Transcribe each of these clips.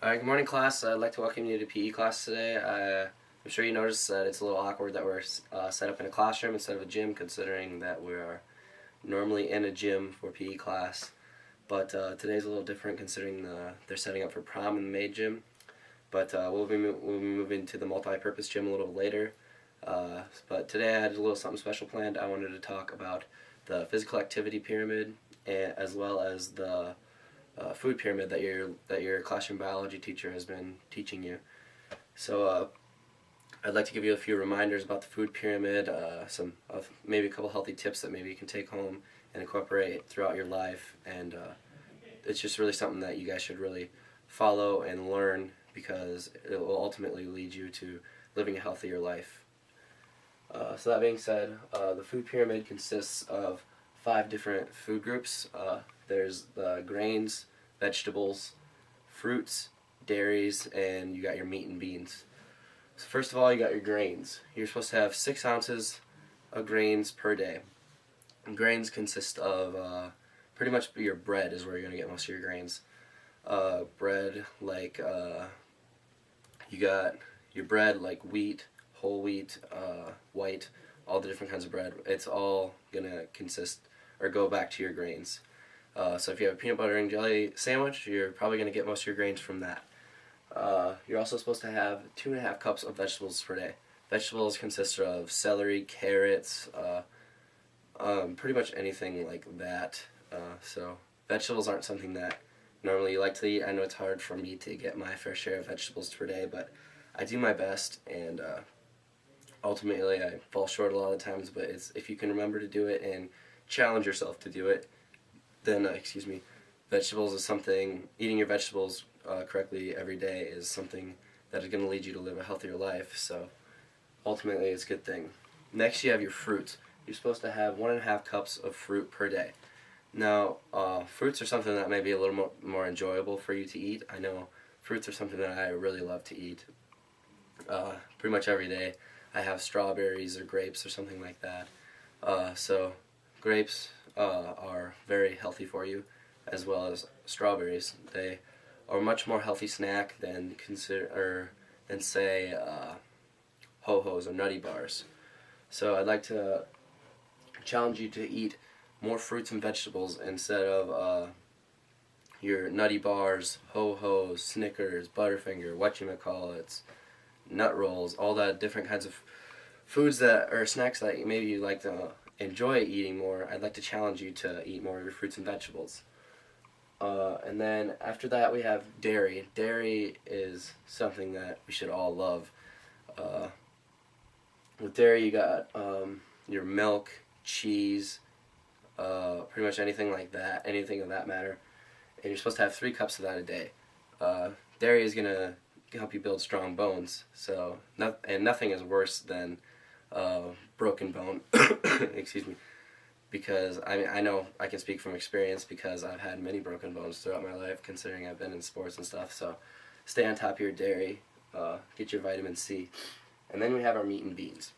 Good morning, class. I'd like to welcome you to PE class today. I'm sure you noticed that it's a little awkward that we're set up in a classroom instead of a gym, considering that we are normally in a gym for PE class. But today's a little different considering they're setting up for prom in the main gym. But we'll be moving to the multi-purpose gym a little later. But today I had a little something special planned. I wanted to talk about the physical activity pyramid, as well as the food pyramid that your classroom biology teacher has been teaching you. So I'd like to give you a few reminders about the food pyramid, maybe a couple healthy tips that maybe you can take home and incorporate throughout your life, and it's just really something that you guys should really follow and learn because it will ultimately lead you to living a healthier life. So that being said, the food pyramid consists of 5 different food groups. There's the grains, vegetables, fruits, dairies, and you got your meat and beans. So first of all, you got your grains. You're supposed to have 6 ounces of grains per day. And grains consist of pretty much your bread is where you're going to get most of your grains. Bread like you got your bread like wheat, whole wheat, white, all the different kinds of bread. It's all going to consist or go back to your grains. So if you have a peanut butter and jelly sandwich, you're probably going to get most of your grains from that. You're also supposed to have 2.5 cups of vegetables per day. Vegetables consist of celery, carrots, pretty much anything like that. So vegetables aren't something that normally you like to eat. I know it's hard for me to get my fair share of vegetables per day, but I do my best, and ultimately I fall short a lot of the times, but if you can remember to do it and challenge yourself to do it, then vegetables is something. Eating your vegetables correctly every day is something that is going to lead you to live a healthier life. So ultimately, it's a good thing. Next, you have your fruits. You're supposed to have 1.5 cups of fruit per day. Now, fruits are something that may be a little more enjoyable for you to eat. I know fruits are something that I really love to eat. Pretty much every day, I have strawberries or grapes or something like that. So grapes are very healthy for you, as well as strawberries. They are a much more healthy snack than say Ho-Hos or Nutty Bars. So I'd like to challenge you to eat more fruits and vegetables instead of your Nutty Bars, Ho-Hos, Snickers, Butterfinger, whatchamacallits, nut rolls, all that different kinds of foods that or snacks that maybe you like to enjoy eating more. I'd like to challenge you to eat more of your fruits and vegetables. And then after that we have dairy. Dairy is something that we should all love. With dairy you got your milk, cheese, pretty much anything like that, anything of that matter. And you're supposed to have 3 cups of that a day. Dairy is going to help you build strong bones. So nothing is worse than broken bone. Excuse me. Because I know I can speak from experience because I've had many broken bones throughout my life, considering I've been in sports and stuff. So stay on top of your dairy, get your vitamin C. And then we have our meat and beans.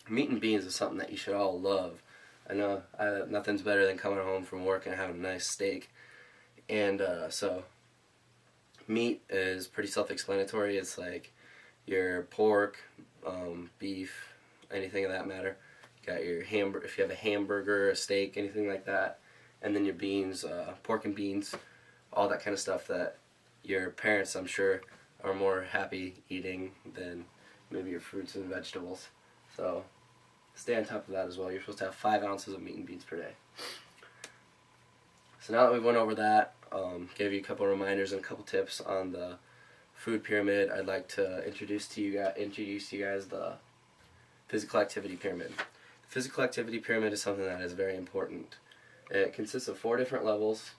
Meat and beans is something that you should all love. I know nothing's better than coming home from work and having a nice steak. And so meat is pretty self-explanatory. It's like your pork, beef, anything of that matter. You got your hamburger, if you have a hamburger, a steak, anything like that. And then your beans, pork and beans, all that kind of stuff that your parents, I'm sure, are more happy eating than maybe your fruits and vegetables. So stay on top of that as well. You're supposed to have 5 ounces of meat and beans per day. So now that we've went over that, gave you a couple reminders and a couple tips on the food pyramid, I'd like to introduce to you guys the physical activity pyramid. The physical activity pyramid is something that is very important. It consists of 4 different levels,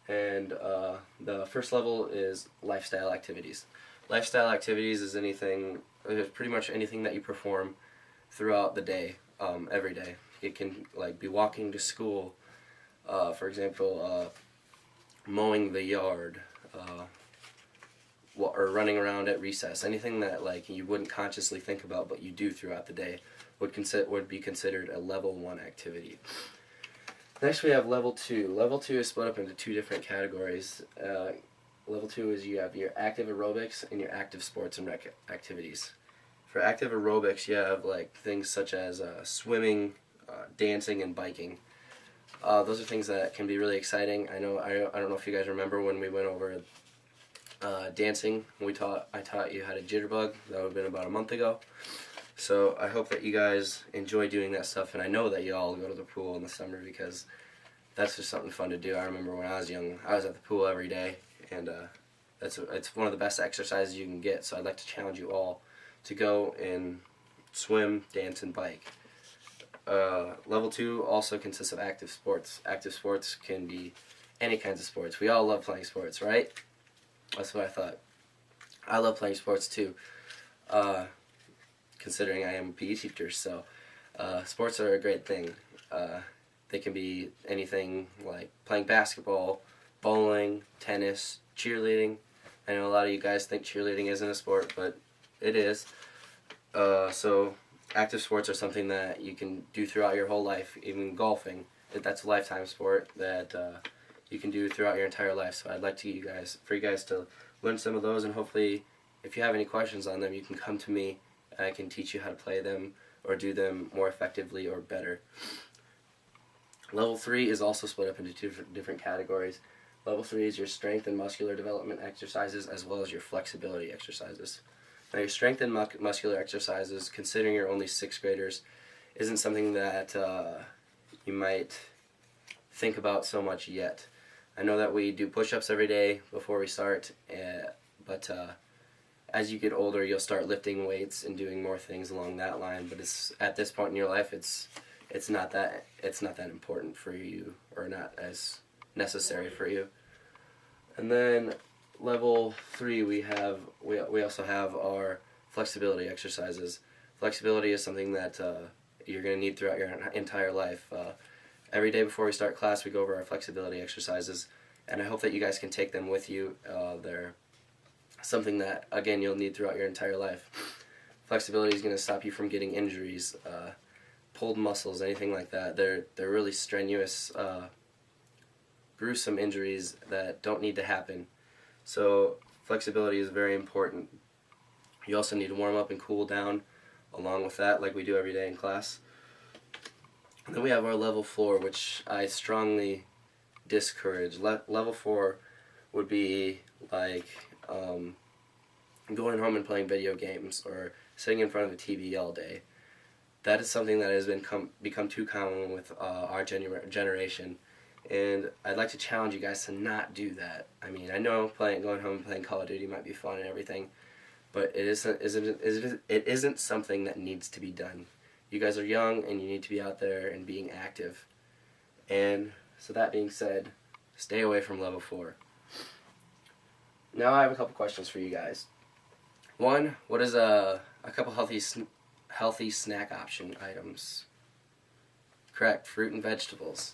and the first level is lifestyle activities. Lifestyle activities is pretty much anything that you perform throughout the day, every day. It can be walking to school, for example, mowing the yard, or running around at recess. Anything that you wouldn't consciously think about but you do throughout the day would be considered a level 1 activity. Next we have level 2. Level 2 is split up into 2 different categories. Level 2 is you have your active aerobics and your active sports and rec activities. For active aerobics, you have like things such as swimming, dancing, and biking. Those are things that can be really exciting. I don't know if you guys remember when we went over dancing. I taught you how to jitterbug. That would have been about a month ago. So I hope that you guys enjoy doing that stuff, and I know that you all go to the pool in the summer because that's just something fun to do. I remember when I was young, I was at the pool every day, and it's one of the best exercises you can get. So I'd like to challenge you all to go and swim, dance, and bike. Level 2 also consists of active sports. Active sports can be any kinds of sports. We all love playing sports, right? That's what I thought. I love playing sports too, considering I am a PE teacher, so sports are a great thing. They can be anything like playing basketball, bowling, tennis, cheerleading. I know a lot of you guys think cheerleading isn't a sport, but it is. So active sports are something that you can do throughout your whole life, even golfing. That's a lifetime sport that you can do throughout your entire life. So I'd like for you guys to learn some of those, and hopefully if you have any questions on them, you can come to me and I can teach you how to play them or do them more effectively or better. Level 3 is also split up into two different categories. Level 3 is your strength and muscular development exercises as well as your flexibility exercises. Now your strength and muscular exercises, considering you're only 6th graders, isn't something that you might think about so much yet. I know that we do push-ups every day before we start, but as you get older, you'll start lifting weights and doing more things along that line. But at this point in your life, it's not that important for you, or not as necessary for you. And then level 3, we also have our flexibility exercises. Flexibility is something that you're going to need throughout your entire life. Every day before we start class, we go over our flexibility exercises, and I hope that you guys can take them with you. They're something that, again, you'll need throughout your entire life. Flexibility is going to stop you from getting injuries, pulled muscles, anything like that. They're really strenuous, gruesome injuries that don't need to happen. So flexibility is very important. You also need to warm up and cool down along with that, like we do every day in class. And then we have our level 4, which I strongly discourage. Level 4 would be like going home and playing video games or sitting in front of a TV all day. That is something that has become too common with our generation, and I'd like to challenge you guys to not do that. I mean, I know going home and playing Call of Duty might be fun and everything, but it isn't something that needs to be done. You guys are young and you need to be out there and being active. And so that being said, stay away from level 4. Now I have a couple questions for you guys. One, what is a couple healthy snack option items? Correct, fruit and vegetables.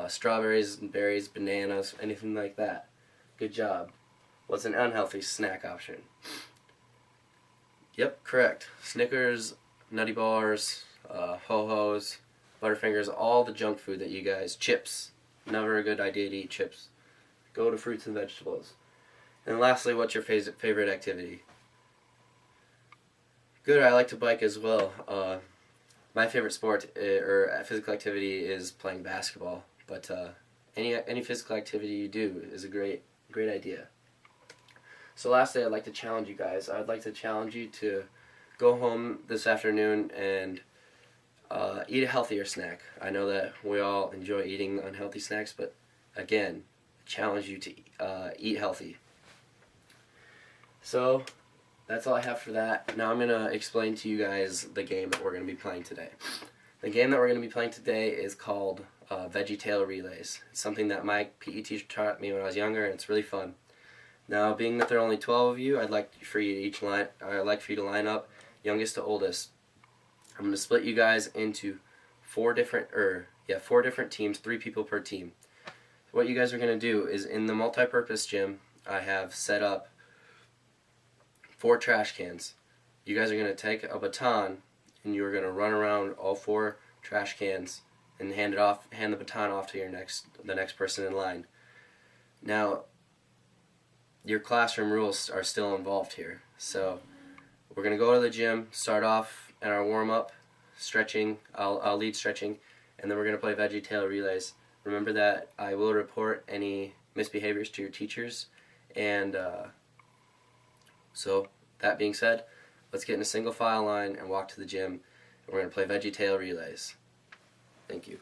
Strawberries and berries, bananas, anything like that. Good job. What's an unhealthy snack option? Yep, correct. Snickers, Nutty Bars, Ho-Hos, Butterfingers, all the junk food that you guys, chips. Never a good idea to eat chips. Go to fruits and vegetables. And lastly, what's your favorite activity? Good, I like to bike as well. My favorite sport or physical activity is playing basketball, but any physical activity you do is a great idea. So lastly, I'd like to challenge you guys. I'd like to challenge you to go home this afternoon and eat a healthier snack. I know that we all enjoy eating unhealthy snacks, but again, I challenge you to eat healthy. So that's all I have for that. Now I'm going to explain to you guys the game that we're going to be playing today. The game that we're going to be playing today is called Veggie Tale Relays. It's something that my PE teacher taught me when I was younger, and it's really fun. Now, being that there are only 12 of you, I'd like for you to line up youngest to oldest. I'm going to split you guys into four different teams, 3 people per team. What you guys are going to do is, in the multi-purpose gym, I have set up 4 trash cans. You guys are going to take a baton and you're going to run around all 4 trash cans and hand the baton off to the next person in line. Now, your classroom rules are still involved here. So we're going to go to the gym, start off in our warm-up, stretching. I'll lead stretching, and then we're going to play veggie tail relays. Remember that I will report any misbehaviors to your teachers. And so that being said, let's get in a single file line and walk to the gym. We're going to play veggie tail relays. Thank you.